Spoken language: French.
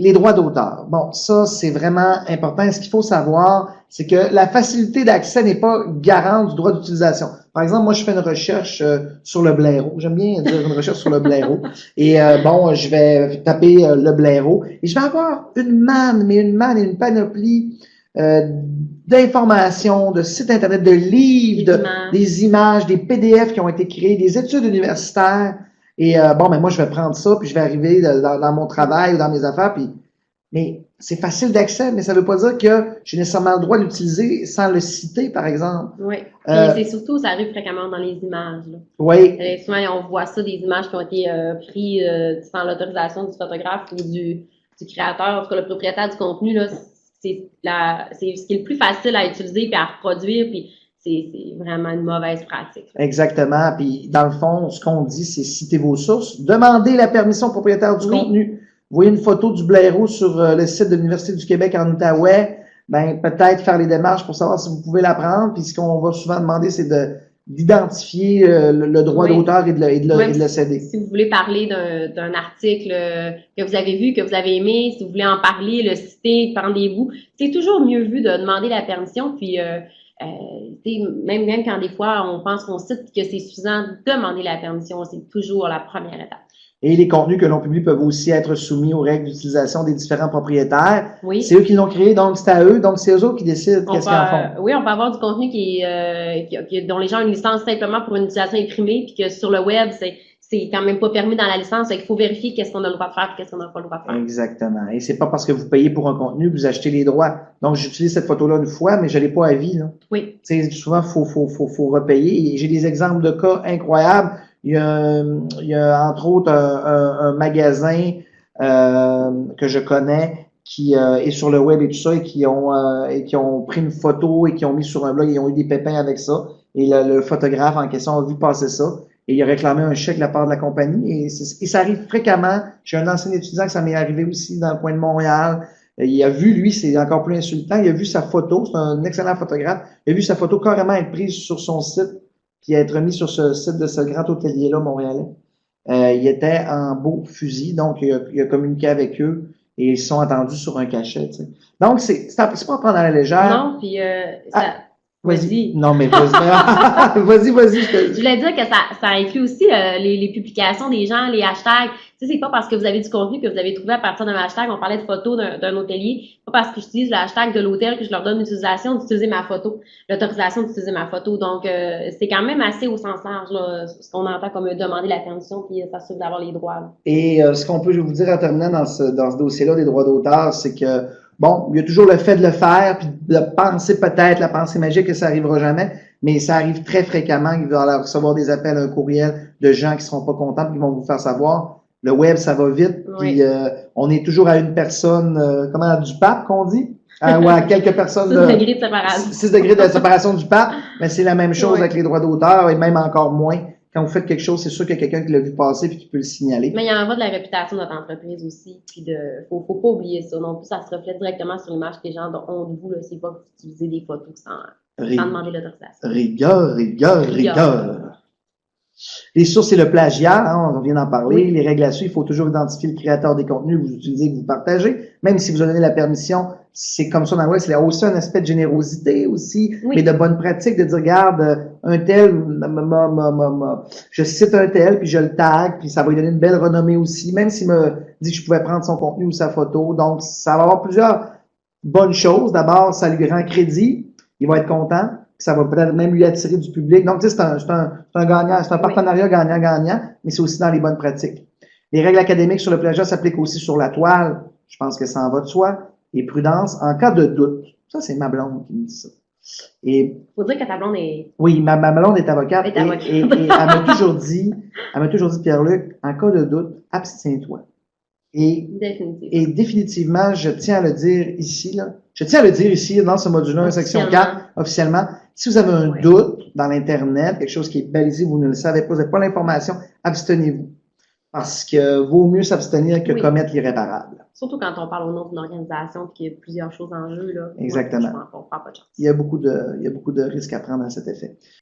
Les droits d'auteur. Bon, ça, c'est vraiment important. Ce qu'il faut savoir, c'est que la facilité d'accès n'est pas garante du droit d'utilisation. Par exemple, moi, je fais une recherche sur le blaireau. J'aime bien dire une recherche sur le blaireau. Et bon, je vais taper le blaireau et je vais avoir une manne et une panoplie d'informations, de sites Internet, de livres, des images, des PDF qui ont été créés, des études universitaires. Et bon, ben moi, je vais prendre ça, puis je vais arriver dans mon travail ou dans mes affaires, puis mais c'est facile d'accès, mais ça ne veut pas dire que j'ai nécessairement le droit d'utiliser sans le citer, par exemple. Oui. Et c'est surtout, ça arrive fréquemment dans les images. Là. Oui. Souvent, on voit ça, des images qui ont été prises sans l'autorisation du photographe ou du créateur, en tout cas le propriétaire du contenu. Là, c'est ce qui est le plus facile à utiliser et à reproduire. Puis c'est vraiment une mauvaise pratique. Là. Exactement. Puis dans le fond, ce qu'on dit, c'est citer vos sources, demandez la permission au propriétaire du contenu. Vous voyez une photo du blaireau sur le site de l'Université du Québec en Outaouais, ben peut-être faire les démarches pour savoir si vous pouvez la prendre. Puis ce qu'on va souvent demander, c'est d'identifier le droit d'auteur et de le céder. Si vous voulez parler d'un article que vous avez vu, que vous avez aimé, si vous voulez en parler, le citer, prendre des bouts, c'est toujours mieux vu de demander la permission. Puis même quand des fois on pense qu'on cite que c'est suffisant, demander la permission, c'est toujours la première étape. Et les contenus que l'on publie peuvent aussi être soumis aux règles d'utilisation des différents propriétaires. Oui. C'est eux qui l'ont créé, donc c'est à eux, donc c'est eux autres qui décident qu'est-ce qu'ils en font. Oui, on peut avoir du contenu dont les gens ont une licence simplement pour une utilisation imprimée, puis que sur le web, c'est quand même pas permis dans la licence, il faut vérifier qu'est-ce qu'on a le droit de faire et qu'est-ce qu'on n'a pas le droit de faire. Exactement. Et c'est pas parce que vous payez pour un contenu que vous achetez les droits. Donc, j'utilise cette photo-là une fois, mais je l'ai pas à vie, là. Oui. Tu sais, souvent, faut repayer. Et j'ai des exemples de cas incroyables. Il y a entre autres un magasin que je connais qui est sur le web et tout ça et qui ont pris une photo et qui ont mis sur un blog et ils ont eu des pépins avec ça. Et le photographe en question a vu passer ça et il a réclamé un chèque de la part de la compagnie et ça arrive fréquemment. J'ai un ancien étudiant que ça m'est arrivé aussi dans le coin de Montréal. Il a vu, lui, c'est encore plus insultant, il a vu sa photo, c'est un excellent photographe, il a vu sa photo carrément être prise sur son site puis être mis sur ce site de ce grand hôtelier-là montréalais. Il était en beau fusil, donc il a communiqué avec eux et ils sont attendus sur un cachet. Tu sais. Donc, c'est pas à prendre à la légère. Non, puis ça... Vas-y. Non, mais vas-y. vas-y. Je voulais dire que ça inclut aussi les publications des gens, les hashtags. Tu sais, c'est pas parce que vous avez du contenu que vous avez trouvé à partir d'un hashtag. On parlait de photos d'un hôtelier. Pas parce que j'utilise le hashtag de l'hôtel que je leur donne l'utilisation d'utiliser ma photo, l'autorisation d'utiliser ma photo. Donc, c'est quand même assez au sens large, là, ce qu'on entend comme demander la permission puis s'assurer d'avoir les droits. Là. Et ce qu'on peut vous dire en terminant dans ce dossier-là des droits d'auteur, c'est que bon, il y a toujours le fait de le faire, puis de penser peut-être, la pensée magique que ça arrivera jamais, mais ça arrive très fréquemment qu'il va y recevoir des appels, un courriel de gens qui seront pas contents, puis qui vont vous faire savoir. Le web, ça va vite, puis on est toujours à une personne, du pape qu'on dit? Ou à quelques personnes. 6 degrés de séparation. 6 degrés de séparation du pape, mais c'est la même chose avec les droits d'auteur, et même encore moins. Quand vous faites quelque chose, c'est sûr qu'il y a quelqu'un qui l'a vu passer et qui peut le signaler. Mais il y en va de la réputation de notre entreprise aussi. Puis faut pas oublier ça. Non plus, ça se reflète directement sur l'image que les gens ont de vous. C'est pas que vous utilisez des photos sans demander l'autorisation. Rigueur. Les sources et le plagiat, hein, on vient d'en parler. Oui. Les règles là-dessus, il faut toujours identifier le créateur des contenus que vous utilisez, que vous partagez. Même si vous donnez la permission, c'est comme ça dans le web, c'est aussi un aspect de générosité aussi, mais de bonne pratique, de dire, regarde, un tel, je cite un tel, puis je le tag, puis ça va lui donner une belle renommée aussi, même s'il me dit que je pouvais prendre son contenu ou sa photo. Donc, ça va avoir plusieurs bonnes choses. D'abord, ça lui rend crédit, il va être content. Ça va peut-être même lui attirer du public. Donc, tu sais, c'est un gagnant, c'est un partenariat gagnant-gagnant, mais c'est aussi dans les bonnes pratiques. Les règles académiques sur le plagiat s'appliquent aussi sur la toile. Je pense que ça en va de soi. Et prudence en cas de doute. Ça, c'est ma blonde qui me dit ça. Et faut dire que ta blonde est... Oui, ma blonde est avocate. Et elle m'a toujours dit, Pierre-Luc, en cas de doute, abstiens-toi. Et définitivement, je tiens à le dire ici, dans ce module-là, section 4, officiellement. Si vous avez un doute dans l'Internet, quelque chose qui est balisé, vous ne le savez pas, vous n'avez pas l'information, abstenez-vous. Parce que vaut mieux s'abstenir que commettre l'irréparable. Surtout quand on parle au nom d'une organisation et qu'il y a plusieurs choses en jeu, là. Exactement. On prend pas de chance. Il y a beaucoup de risques à prendre à cet effet.